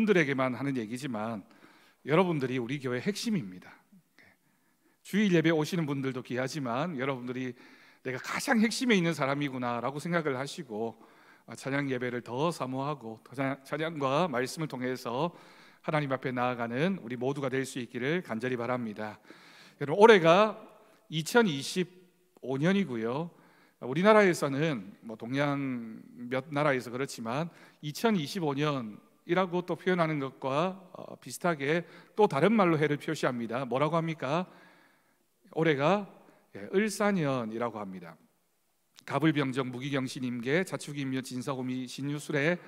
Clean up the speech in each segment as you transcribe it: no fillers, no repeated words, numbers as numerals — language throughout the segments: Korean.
분들에게만 하는 얘기지만 여러분들이 우리 교회 핵심입니다. 주일 예배 오시는 분들도 귀하지만 여러분들이 내가 가장 핵심에 있는 사람이구나 라고 생각을 하시고 찬양 예배를 더 사모하고 찬양과 말씀을 통해서 하나님 앞에 나아가는 우리 모두가 될 수 있기를 간절히 바랍니다. 여러분, 올해가 2025년이고요 우리나라에서는 동양 몇 나라에서 그렇지만 2025년이라고 또 표현하는 것과 비슷하게 또 다른 말로 해를 표시합니다. 뭐라고 합니까? 올해가 을사년이라고 합니다. 가불병정 무기경신임계 자축인묘 진사오미 신유술에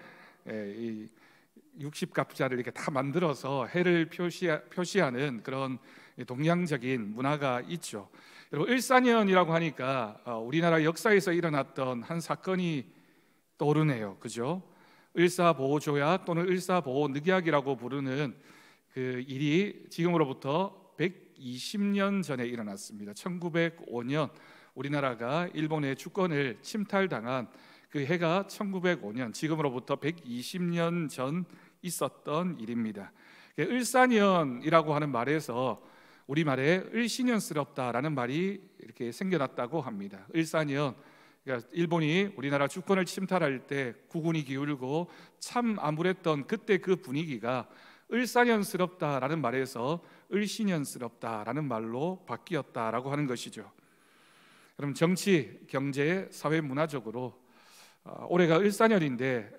60갑자를 이렇게 다 만들어서 해를 표시하는 그런 동양적인 문화가 있죠. 여러분, 을사년이라고 하니까 우리나라 역사에서 일어났던 한 사건이 떠오르네요. 그죠? 을사보호조약 또는 을사보호늑약이라고 부르는 그 일이 지금으로부터 120년 전에 일어났습니다. 1905년 우리나라가 일본의 주권을 침탈당한 그 해가 1905년, 지금으로부터 120년 전 있었던 일입니다. 을사년이라고 하는 말에서 우리말에 을씨년스럽다라는 말이 이렇게 생겨났다고 합니다. 을사년, 그러니까 일본이 우리나라 주권을 침탈할 때 국운이 기울고 참 암울했던 그때 그 분위기가 을사년스럽다라는 말에서 을씨년스럽다라는 말로 바뀌었다라고 하는 것이죠. 그럼 정치, 경제, 사회, 문화적으로 올해가 을사년인데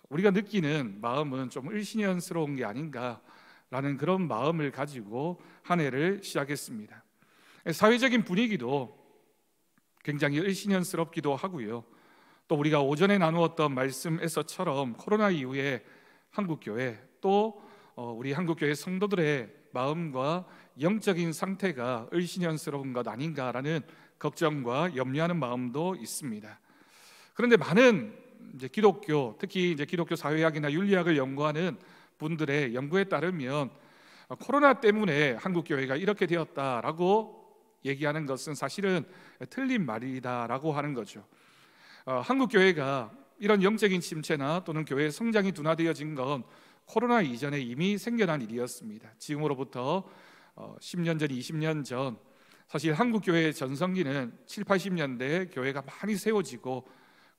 우리가 느끼는 마음은 좀 을씨년스러운 게 아닌가라는 그런 마음을 가지고 한 해를 시작했습니다. 사회적인 분위기도 굉장히 을씨년스럽기도 하고요. 또 우리가 오전에 나누었던 말씀에서처럼 코로나 이후에 한국교회 또 우리 한국교회 성도들의 마음과 영적인 상태가 을씨년스러운 것 아닌가라는 걱정과 염려하는 마음도 있습니다. 그런데 많은 기독교, 특히 기독교 사회학이나 윤리학을 연구하는 분들의 연구에 따르면 코로나 때문에 한국교회가 이렇게 되었다라고 얘기하는 것은 사실은 틀린 말이다라고 하는 거죠. 한국교회가 이런 영적인 침체나 또는 교회의 성장이 둔화되어진 건 코로나 이전에 이미 생겨난 일이었습니다. 지금으로부터 10년 전, 20년 전 사실 한국교회의 전성기는 7, 80년대에 교회가 많이 세워지고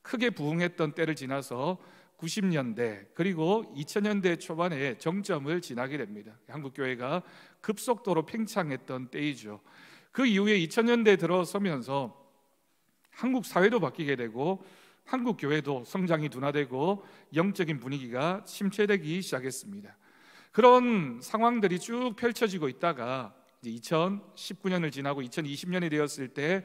크게 부흥했던 때를 지나서 90년대 그리고 2000년대 초반에 정점을 지나게 됩니다. 한국교회가 급속도로 팽창했던 때이죠. 그 이후에 2000년대에 들어서면서 한국 사회도 바뀌게 되고 한국 교회도 성장이 둔화되고 영적인 분위기가 침체되기 시작했습니다. 그런 상황들이 쭉 펼쳐지고 있다가 이제 2019년을 지나고 2020년이 되었을 때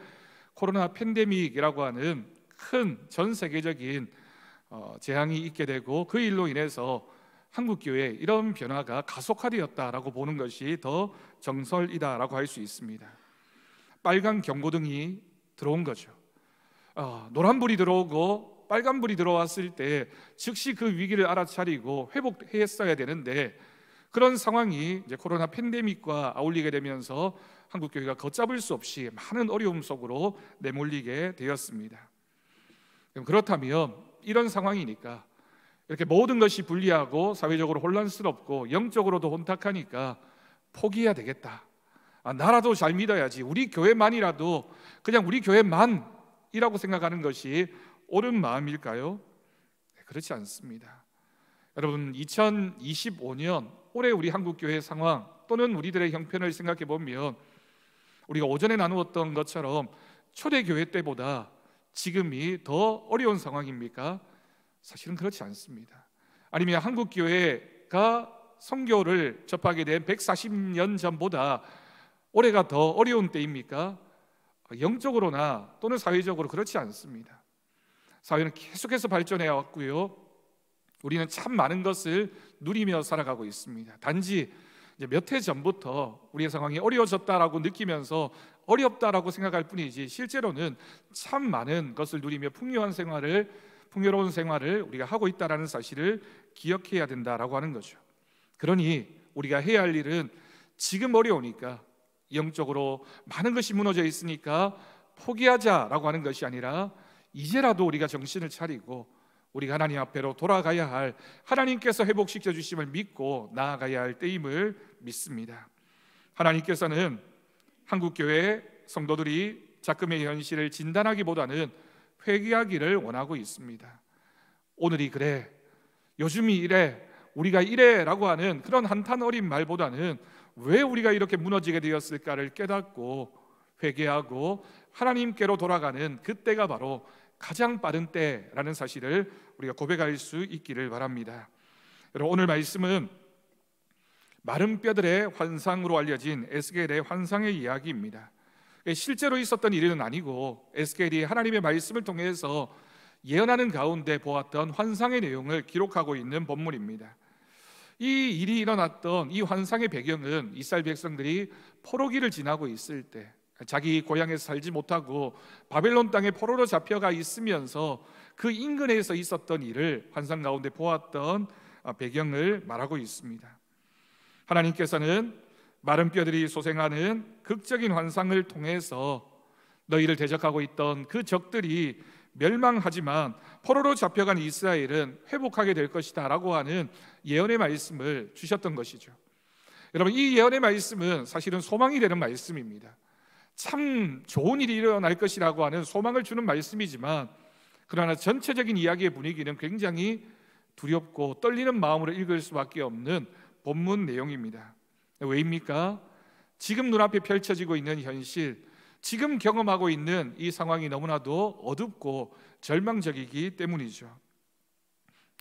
코로나 팬데믹이라고 하는 큰 전 세계적인 재앙이 있게 되고 그 일로 인해서 한국 교회에 이런 변화가 가속화되었다라고 보는 것이 더 정설이다라고 할 수 있습니다. 빨간 경고등이 들어온 거죠. 노란불이 들어오고 빨간불이 들어왔을 때 즉시 그 위기를 알아차리고 회복했어야 되는데 그런 상황이 이제 코로나 팬데믹과 아울리게 되면서 한국 교회가 걷잡을 수 없이 많은 어려움 속으로 내몰리게 되었습니다. 그렇다면 이런 상황이니까 이렇게 모든 것이 불리하고 사회적으로 혼란스럽고 영적으로도 혼탁하니까 포기해야 되겠다. 나라도 잘 믿어야지. 우리 교회만이라도 그냥 우리 교회만이라고 생각하는 것이 옳은 마음일까요? 그렇지 않습니다. 여러분, 2025년 올해 우리 한국교회 상황 또는 우리들의 형편을 생각해 보면 우리가 오전에 나누었던 것처럼 초대교회 때보다 지금이 더 어려운 상황입니까? 사실은 그렇지 않습니다. 아니면 한국교회가 선교를 접하게 된 140년 전보다 올해가 더 어려운 때입니까? 영적으로나 또는 사회적으로 그렇지 않습니다. 사회는 계속해서 발전해 왔고요. 우리는 참 많은 것을 누리며 살아가고 있습니다. 단지 몇 해 전부터 우리의 상황이 어려워졌다라고 느끼면서 어렵다라고 생각할 뿐이지 실제로는 참 많은 것을 누리며 풍요로운 생활을 우리가 하고 있다는 사실을 기억해야 된다라고 하는 거죠. 그러니 우리가 해야 할 일은 지금 어려우니까 영적으로 많은 것이 무너져 있으니까 포기하자라고 하는 것이 아니라 이제라도 우리가 정신을 차리고 우리가 하나님 앞에로 돌아가야 할, 하나님께서 회복시켜 주심을 믿고 나아가야 할 때임을 믿습니다. 하나님께서는 한국교회 성도들이 작금의 현실을 진단하기보다는 회개하기를 원하고 있습니다. 오늘이 그래, 요즘이 이래, 우리가 이래 라고 하는 그런 한탄 어린 말보다는 왜 우리가 이렇게 무너지게 되었을까를 깨닫고 회개하고 하나님께로 돌아가는 그때가 바로 가장 빠른 때라는 사실을 우리가 고백할 수 있기를 바랍니다. 여러분, 오늘 말씀은 마른 뼈들의 환상으로 알려진 에스겔의 환상의 이야기입니다. 실제로 있었던 일은 아니고 에스겔이 하나님의 말씀을 통해서 예언하는 가운데 보았던 환상의 내용을 기록하고 있는 본문입니다. 이 일이 일어났던 이 환상의 배경은 이스라엘 백성들이 포로기를 지나고 있을 때, 자기 고향에서 살지 못하고 바벨론 땅에 포로로 잡혀가 있으면서 그 인근에서 있었던 일을 환상 가운데 보았던 배경을 말하고 있습니다. 하나님께서는 마른 뼈들이 소생하는 극적인 환상을 통해서 너희를 대적하고 있던 그 적들이 멸망하지만 포로로 잡혀간 이스라엘은 회복하게 될 것이다 라고 하는 예언의 말씀을 주셨던 것이죠. 여러분, 이 예언의 말씀은 사실은 소망이 되는 말씀입니다. 참 좋은 일이 일어날 것이라고 하는 소망을 주는 말씀이지만, 그러나 전체적인 이야기의 분위기는 굉장히 두렵고 떨리는 마음으로 읽을 수밖에 없는 본문 내용입니다. 왜입니까? 지금 눈앞에 펼쳐지고 있는 현실, 지금 경험하고 있는 이 상황이 너무나도 어둡고 절망적이기 때문이죠.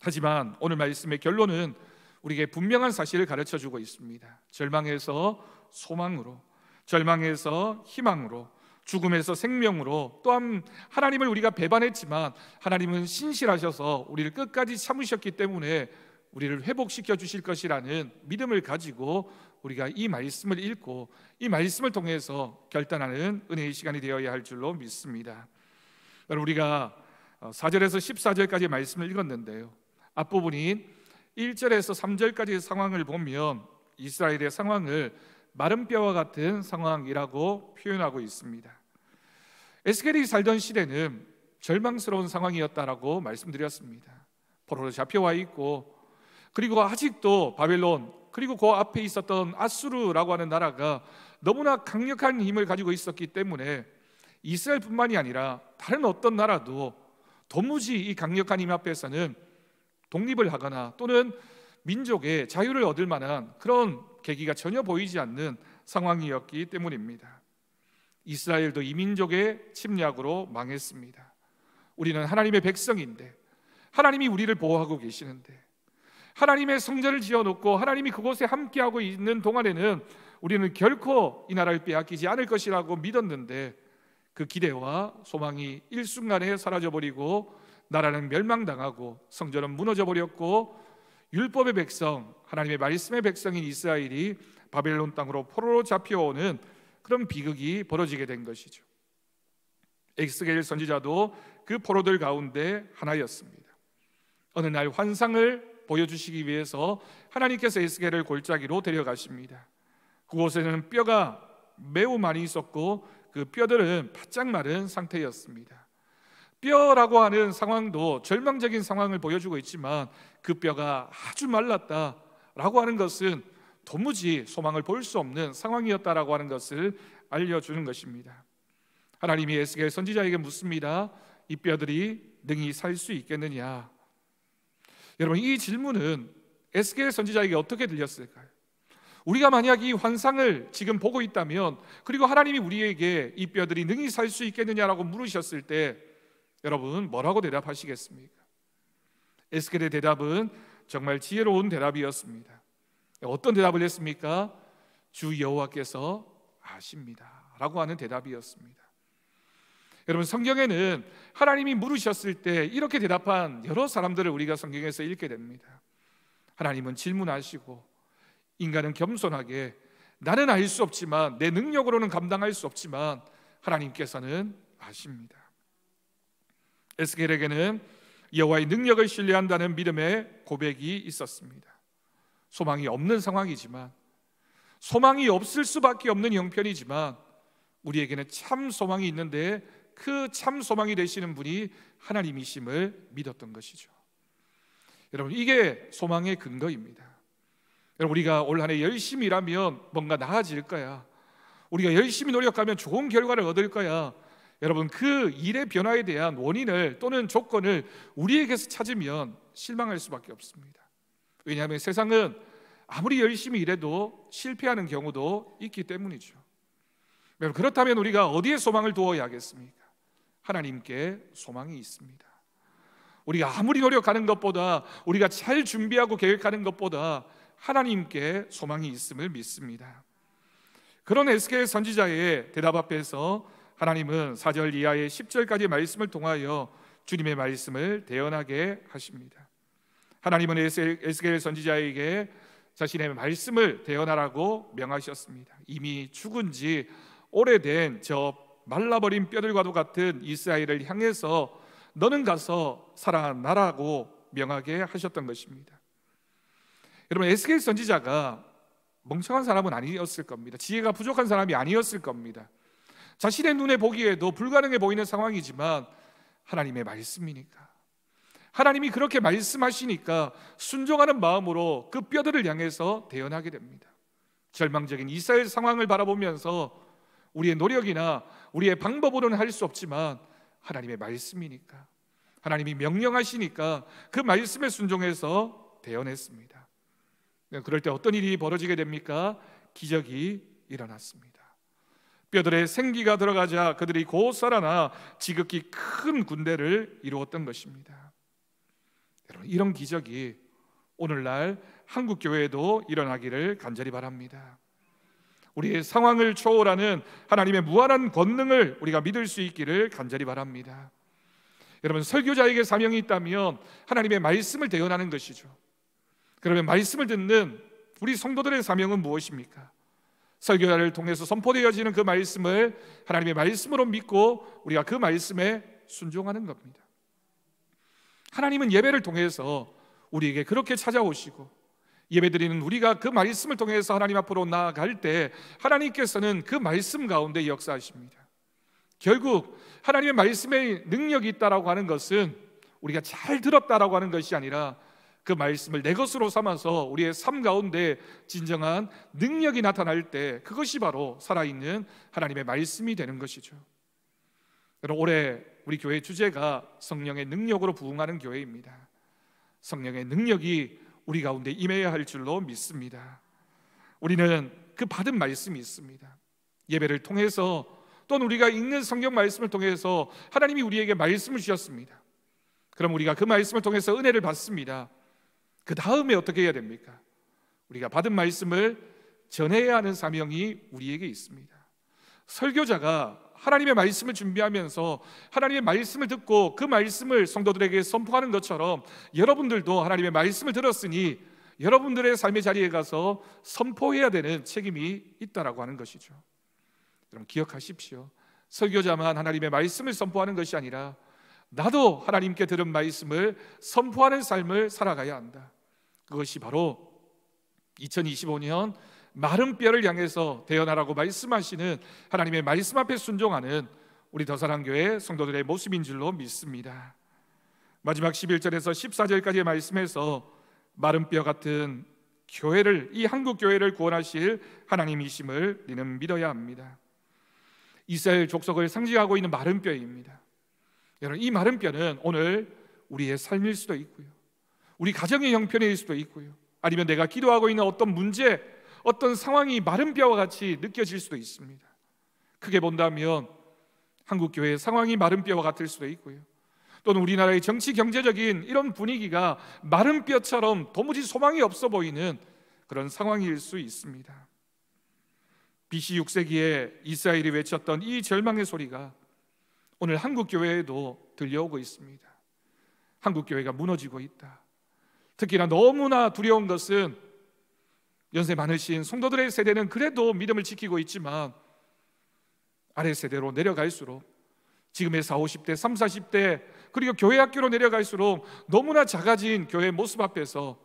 하지만 오늘 말씀의 결론은 우리에게 분명한 사실을 가르쳐주고 있습니다. 절망에서 소망으로, 절망에서 희망으로, 죽음에서 생명으로, 또한 하나님을 우리가 배반했지만 하나님은 신실하셔서 우리를 끝까지 참으셨기 때문에 우리를 회복시켜 주실 것이라는 믿음을 가지고 우리가 이 말씀을 읽고 이 말씀을 통해서 결단하는 은혜의 시간이 되어야 할 줄로 믿습니다. 여러분, 우리가 4절에서 14절까지 말씀을 읽었는데요, 앞부분인 1절에서 3절까지의 상황을 보면 이스라엘의 상황을 마른 뼈와 같은 상황이라고 표현하고 있습니다. 에스겔이 살던 시대는 절망스러운 상황이었다라고 말씀드렸습니다. 포로로 잡혀와 있고, 그리고 아직도 바벨론, 그리고 그 앞에 있었던 아수르라고 하는 나라가 너무나 강력한 힘을 가지고 있었기 때문에 이스라엘뿐만이 아니라 다른 어떤 나라도 도무지 이 강력한 힘 앞에서는 독립을 하거나 또는 민족의 자유를 얻을 만한 그런 계기가 전혀 보이지 않는 상황이었기 때문입니다. 이스라엘도 이 민족의 침략으로 망했습니다. 우리는 하나님의 백성인데, 하나님이 우리를 보호하고 계시는데, 하나님의 성전을 지어놓고 하나님이 그곳에 함께하고 있는 동안에는 우리는 결코 이 나라를 빼앗기지 않을 것이라고 믿었는데, 그 기대와 소망이 일순간에 사라져버리고 나라는 멸망당하고 성전은 무너져버렸고, 율법의 백성, 하나님의 말씀의 백성인 이스라엘이 바벨론 땅으로 포로로 잡혀오는 그런 비극이 벌어지게 된 것이죠. 에스겔 선지자도 그 포로들 가운데 하나였습니다. 어느 날 환상을 보여주시기 위해서 하나님께서 에스겔을 골짜기로 데려가십니다. 그곳에는 뼈가 매우 많이 있었고 그 뼈들은 바짝 마른 상태였습니다. 뼈라고 하는 상황도 절망적인 상황을 보여주고 있지만 그 뼈가 아주 말랐다라고 하는 것은 도무지 소망을 볼 수 없는 상황이었다라고 하는 것을 알려주는 것입니다. 하나님이 에스겔 선지자에게 묻습니다. 이 뼈들이 능히 살 수 있겠느냐? 여러분, 이 질문은 에스겔 선지자에게 어떻게 들렸을까요? 우리가 만약 이 환상을 지금 보고 있다면, 그리고 하나님이 우리에게 이 뼈들이 능히 살 수 있겠느냐라고 물으셨을 때 여러분 뭐라고 대답하시겠습니까? 에스겔의 대답은 정말 지혜로운 대답이었습니다. 어떤 대답을 했습니까? 주 여호와께서 아십니다 라고 하는 대답이었습니다. 여러분, 성경에는 하나님이 물으셨을 때 이렇게 대답한 여러 사람들을 우리가 성경에서 읽게 됩니다. 하나님은 질문하시고 인간은 겸손하게 나는 알 수 없지만, 내 능력으로는 감당할 수 없지만 하나님께서는 아십니다. 에스겔에게는 여호와의 능력을 신뢰한다는 믿음의 고백이 있었습니다. 소망이 없는 상황이지만, 소망이 없을 수밖에 없는 형편이지만 우리에게는 참 소망이 있는데 그 참 소망이 되시는 분이 하나님이심을 믿었던 것이죠. 여러분, 이게 소망의 근거입니다. 여러분, 우리가 올 한 해 열심히 일하면 뭔가 나아질 거야, 우리가 열심히 노력하면 좋은 결과를 얻을 거야, 여러분, 그 일의 변화에 대한 원인을 또는 조건을 우리에게서 찾으면 실망할 수밖에 없습니다. 왜냐하면 세상은 아무리 열심히 일해도 실패하는 경우도 있기 때문이죠. 여러분, 그렇다면 우리가 어디에 소망을 두어야 하겠습니까? 하나님께 소망이 있습니다. 우리가 아무리 노력하는 것보다, 우리가 잘 준비하고 계획하는 것보다 하나님께 소망이 있음을 믿습니다. 그런 에스겔 선지자의 대답 앞에서 하나님은 4절 이하의 10절까지 말씀을 통하여 주님의 말씀을 대언하게 하십니다. 하나님은 에스겔 선지자에게 자신의 말씀을 대언하라고 명하셨습니다. 이미 죽은 지 오래된 저 말라버린 뼈들과도 같은 이스라엘을 향해서 너는 가서 살아나라고 명하게 하셨던 것입니다. 여러분, 에스겔 선지자가 멍청한 사람은 아니었을 겁니다. 지혜가 부족한 사람이 아니었을 겁니다. 자신의 눈에 보기에도 불가능해 보이는 상황이지만 하나님의 말씀이니까, 하나님이 그렇게 말씀하시니까 순종하는 마음으로 그 뼈들을 향해서 대언하게 됩니다. 절망적인 이스라엘 상황을 바라보면서 우리의 노력이나 우리의 방법으로는 할 수 없지만 하나님의 말씀이니까, 하나님이 명령하시니까 그 말씀에 순종해서 대언했습니다. 그럴 때 어떤 일이 벌어지게 됩니까? 기적이 일어났습니다. 뼈들에 생기가 들어가자 그들이 곧 살아나 지극히 큰 군대를 이루었던 것입니다. 여러분, 이런 기적이 오늘날 한국 교회에도 일어나기를 간절히 바랍니다. 우리의 상황을 초월하는 하나님의 무한한 권능을 우리가 믿을 수 있기를 간절히 바랍니다. 여러분, 설교자에게 사명이 있다면 하나님의 말씀을 대언하는 것이죠. 그러면 말씀을 듣는 우리 성도들의 사명은 무엇입니까? 설교자를 통해서 선포되어지는 그 말씀을 하나님의 말씀으로 믿고 우리가 그 말씀에 순종하는 겁니다. 하나님은 예배를 통해서 우리에게 그렇게 찾아오시고, 예배드리는 우리가 그 말씀을 통해서 하나님 앞으로 나아갈 때 하나님께서는 그 말씀 가운데 역사하십니다. 결국 하나님의 말씀에 능력이 있다라고 하는 것은 우리가 잘 들었다라고 하는 것이 아니라 그 말씀을 내 것으로 삼아서 우리의 삶 가운데 진정한 능력이 나타날 때 그것이 바로 살아있는 하나님의 말씀이 되는 것이죠. 여러분, 올해 우리 교회 주제가 성령의 능력으로 부흥하는 교회입니다. 성령의 능력이 우리 가운데 임해야 할 줄로 믿습니다. 우리는 그 받은 말씀이 있습니다. 예배를 통해서 또는 우리가 읽는 성경 말씀을 통해서 하나님이 우리에게 말씀을 주셨습니다. 그럼 우리가 그 말씀을 통해서 은혜를 받습니다. 그 다음에 어떻게 해야 됩니까? 우리가 받은 말씀을 전해야 하는 사명이 우리에게 있습니다. 설교자가 하나님의 말씀을 준비하면서 하나님의 말씀을 듣고 그 말씀을 성도들에게 선포하는 것처럼 여러분들도 하나님의 말씀을 들었으니 여러분들의 삶의 자리에 가서 선포해야 되는 책임이 있다라고 하는 것이죠. 여러분, 기억하십시오. 설교자만 하나님의 말씀을 선포하는 것이 아니라 나도 하나님께 들은 말씀을 선포하는 삶을 살아가야 한다. 그것이 바로 2025년 마른 뼈를 향해서 대언하라고 말씀하시는 하나님의 말씀 앞에 순종하는 우리 더사랑교회 성도들의 모습인 줄로 믿습니다. 마지막 11절에서 14절까지의 말씀에서 마른 뼈 같은 교회를, 이 한국 교회를 구원하실 하나님이심을 우리는 믿어야 합니다. 이스라엘 족속을 상징하고 있는 마른 뼈입니다. 여러분, 이 마른 뼈는 오늘 우리의 삶일 수도 있고요, 우리 가정의 형편일 수도 있고요, 아니면 내가 기도하고 있는 어떤 문제, 어떤 상황이 마른 뼈와 같이 느껴질 수도 있습니다. 크게 본다면 한국 교회의 상황이 마른 뼈와 같을 수도 있고요, 또는 우리나라의 정치 경제적인 이런 분위기가 마른 뼈처럼 도무지 소망이 없어 보이는 그런 상황일 수 있습니다. BC 6세기에 이스라엘이 외쳤던 이 절망의 소리가 오늘 한국 교회에도 들려오고 있습니다. 한국 교회가 무너지고 있다. 특히나 너무나 두려운 것은 연세 많으신 성도들의 세대는 그래도 믿음을 지키고 있지만 아래 세대로 내려갈수록, 지금의 40, 50대, 30, 40대 그리고 교회 학교로 내려갈수록 너무나 작아진 교회 모습 앞에서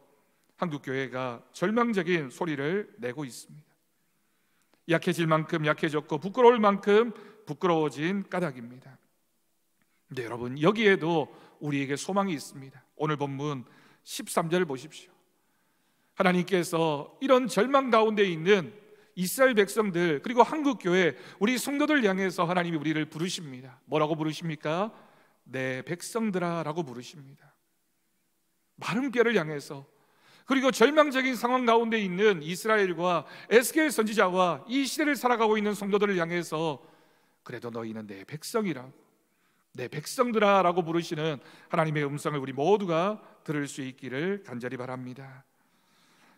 한국 교회가 절망적인 소리를 내고 있습니다. 약해질 만큼 약해졌고 부끄러울 만큼 부끄러워진 까닭입니다. 근데 여러분, 여기에도 우리에게 소망이 있습니다. 오늘 본문 13절을 보십시오. 하나님께서 이런 절망 가운데 있는 이스라엘 백성들, 그리고 한국교회 우리 성도들 향해서 하나님이 우리를 부르십니다. 뭐라고 부르십니까? 내 백성들아 라고 부르십니다. 마른 뼈를 향해서, 그리고 절망적인 상황 가운데 있는 이스라엘과 에스겔 선지자와 이 시대를 살아가고 있는 성도들을 향해서 그래도 너희는 내 백성이라고, 내 백성들아 라고 부르시는 하나님의 음성을 우리 모두가 들을 수 있기를 간절히 바랍니다.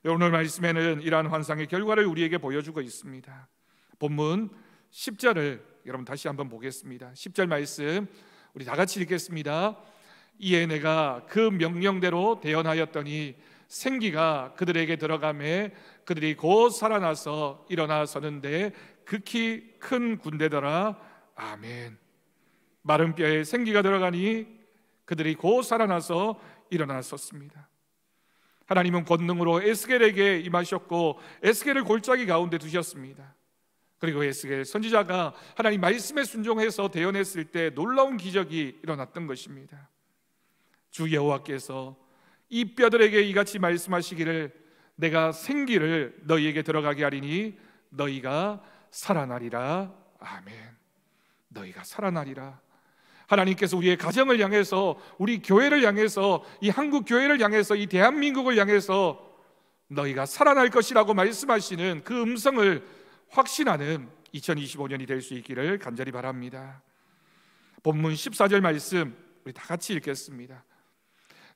오늘 말씀에는 이러한 환상의 결과를 우리에게 보여주고 있습니다. 본문 10절을 여러분 다시 한번 보겠습니다. 10절 말씀 우리 다 같이 읽겠습니다. 이에 내가 그 명령대로 대언하였더니 생기가 그들에게 들어가매 그들이 곧 살아나서 일어나 서는데 극히 큰 군대더라. 아멘. 마른 뼈에 생기가 들어가니 그들이 곧 살아나서 일어나 섰습니다. 하나님은 권능으로 에스겔에게 임하셨고 에스겔을 골짜기 가운데 두셨습니다. 그리고 에스겔 선지자가 하나님 말씀에 순종해서 대언했을 때 놀라운 기적이 일어났던 것입니다. 주 여호와께서 이 뼈들에게 이같이 말씀하시기를 내가 생기를 너희에게 들어가게 하리니 너희가 살아나리라. 아멘. 너희가 살아나리라. 하나님께서 우리의 가정을 향해서, 우리 교회를 향해서, 이 한국 교회를 향해서, 이 대한민국을 향해서 너희가 살아날 것이라고 말씀하시는 그 음성을 확신하는 2025년이 될 수 있기를 간절히 바랍니다. 본문 14절 말씀 우리 다 같이 읽겠습니다.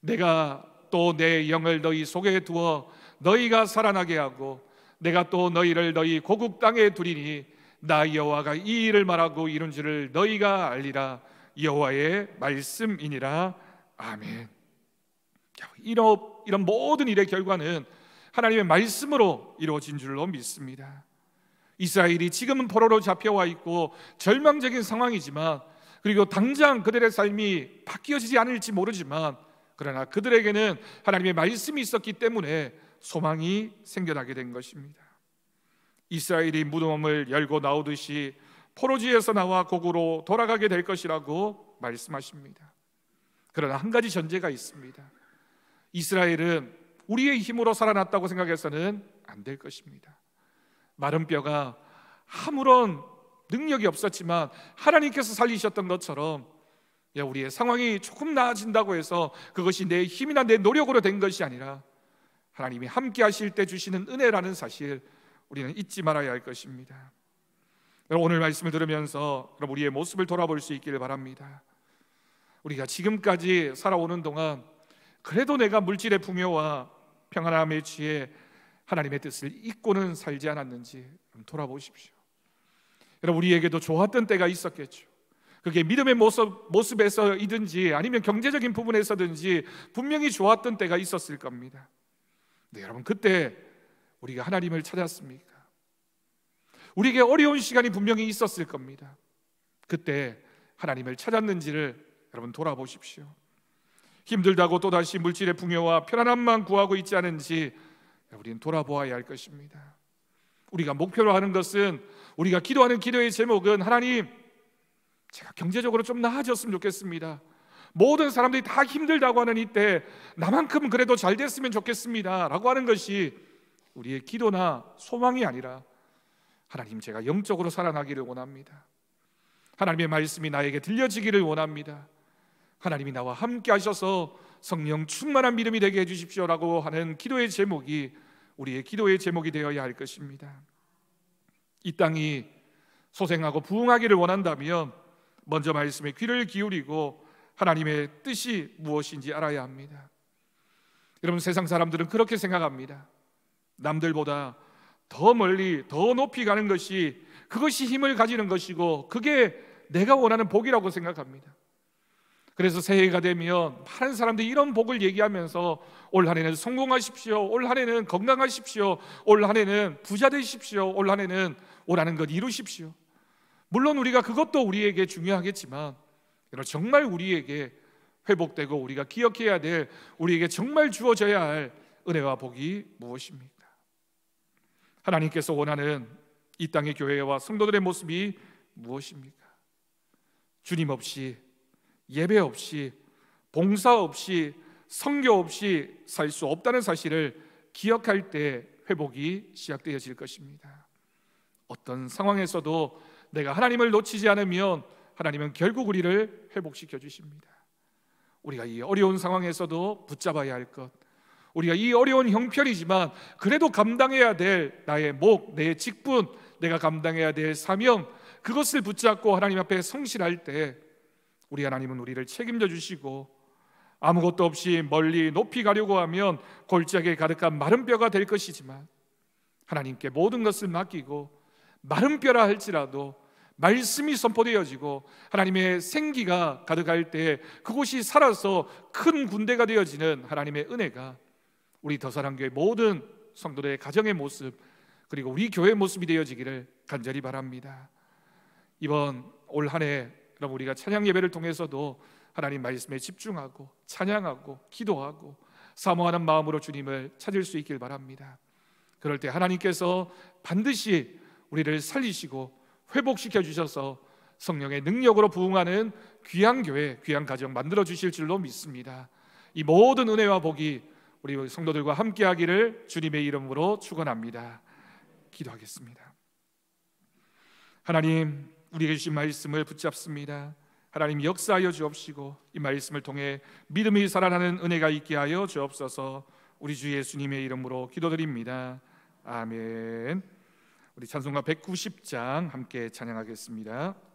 내가 또 내 영을 너희 속에 두어 너희가 살아나게 하고 내가 또 너희를 너희 고국 땅에 두리니 나 여호와가 이 일을 말하고 이룬 줄을 너희가 알리라. 여호와의 말씀이니라. 아멘. 이런 모든 일의 결과는 하나님의 말씀으로 이루어진 줄로 믿습니다. 이스라엘이 지금은 포로로 잡혀와 있고 절망적인 상황이지만, 그리고 당장 그들의 삶이 바뀌어지지 않을지 모르지만, 그러나 그들에게는 하나님의 말씀이 있었기 때문에 소망이 생겨나게 된 것입니다. 이스라엘이 무덤을 열고 나오듯이 포로지에서 나와 고국으로 돌아가게 될 것이라고 말씀하십니다. 그러나 한 가지 전제가 있습니다. 이스라엘은 우리의 힘으로 살아났다고 생각해서는 안 될 것입니다. 마른 뼈가 아무런 능력이 없었지만 하나님께서 살리셨던 것처럼 우리의 상황이 조금 나아진다고 해서 그것이 내 힘이나 내 노력으로 된 것이 아니라 하나님이 함께 하실 때 주시는 은혜라는 사실 우리는 잊지 말아야 할 것입니다. 오늘 말씀을 들으면서 우리의 모습을 돌아볼 수 있기를 바랍니다. 우리가 지금까지 살아오는 동안 그래도 내가 물질의 풍요와 평안함에 취해 하나님의 뜻을 잊고는 살지 않았는지 돌아보십시오. 여러분, 우리에게도 좋았던 때가 있었겠죠. 그게 믿음의 모습에서이든지 아니면 경제적인 부분에서든지 분명히 좋았던 때가 있었을 겁니다. 네, 여러분, 그때 우리가 하나님을 찾았습니까? 우리에게 어려운 시간이 분명히 있었을 겁니다. 그때 하나님을 찾았는지를 여러분 돌아보십시오. 힘들다고 또다시 물질의 풍요와 편안함만 구하고 있지 않은지 우리는 돌아보아야 할 것입니다. 우리가 목표로 하는 것은, 우리가 기도하는 기도의 제목은 하나님, 제가 경제적으로 좀 나아졌으면 좋겠습니다. 모든 사람들이 다 힘들다고 하는 이때 나만큼 그래도 잘 됐으면 좋겠습니다 라고 하는 것이 우리의 기도나 소망이 아니라, 하나님, 제가 영적으로 살아나기를 원합니다. 하나님의 말씀이 나에게 들려지기를 원합니다. 하나님이 나와 함께 하셔서 성령 충만한 믿음이 되게 해주십시오라고 하는 기도의 제목이 우리의 기도의 제목이 되어야 할 것입니다. 이 땅이 소생하고 부흥하기를 원한다면 먼저 말씀에 귀를 기울이고 하나님의 뜻이 무엇인지 알아야 합니다. 여러분, 세상 사람들은 그렇게 생각합니다. 남들보다 더 멀리 더 높이 가는 것이, 그것이 힘을 가지는 것이고 그게 내가 원하는 복이라고 생각합니다. 그래서 새해가 되면 많은 사람들이 이런 복을 얘기하면서 올 한해는 성공하십시오, 올 한해는 건강하십시오, 올 한해는 부자 되십시오, 올 한해는 원하는 것 이루십시오. 물론 우리가 그것도 우리에게 중요하겠지만, 정말 우리에게 회복되고 우리가 기억해야 될, 우리에게 정말 주어져야 할 은혜와 복이 무엇입니까? 하나님께서 원하는 이 땅의 교회와 성도들의 모습이 무엇입니까? 주님 없이, 예배 없이, 봉사 없이 성교 없이 살 수 없다는 사실을 기억할 때 회복이 시작되어질 것입니다. 어떤 상황에서도 내가 하나님을 놓치지 않으면 하나님은 결국 우리를 회복시켜 주십니다. 우리가 이 어려운 상황에서도 붙잡아야 할 것, 우리가 이 어려운 형편이지만 그래도 감당해야 될 나의 목, 내 직분, 내가 감당해야 될 사명, 그것을 붙잡고 하나님 앞에 성실할 때 우리 하나님은 우리를 책임져 주시고, 아무것도 없이 멀리 높이 가려고 하면 골짜기에 가득한 마른 뼈가 될 것이지만 하나님께 모든 것을 맡기고 마른 뼈라 할지라도 말씀이 선포되어지고 하나님의 생기가 가득할 때 그곳이 살아서 큰 군대가 되어지는 하나님의 은혜가 우리 더사랑교회 모든 성도들의 가정의 모습, 그리고 우리 교회의 모습이 되어지기를 간절히 바랍니다. 이번 올 한 해 여러분, 우리가 찬양 예배를 통해서도 하나님 말씀에 집중하고 찬양하고 기도하고 사모하는 마음으로 주님을 찾을 수 있길 바랍니다. 그럴 때 하나님께서 반드시 우리를 살리시고 회복시켜 주셔서 성령의 능력으로 부흥하는 귀한 교회, 귀한 가정 만들어 주실 줄로 믿습니다. 이 모든 은혜와 복이 우리 성도들과 함께 하기를 주님의 이름으로 축원합니다. 기도하겠습니다. 하나님, 우리에게 주신 말씀을 붙잡습니다. 하나님, 역사하여 주옵시고 이 말씀을 통해 믿음이 살아나는 은혜가 있게 하여 주옵소서. 우리 주 예수님의 이름으로 기도드립니다. 아멘. 우리 찬송가 190장 함께 찬양하겠습니다.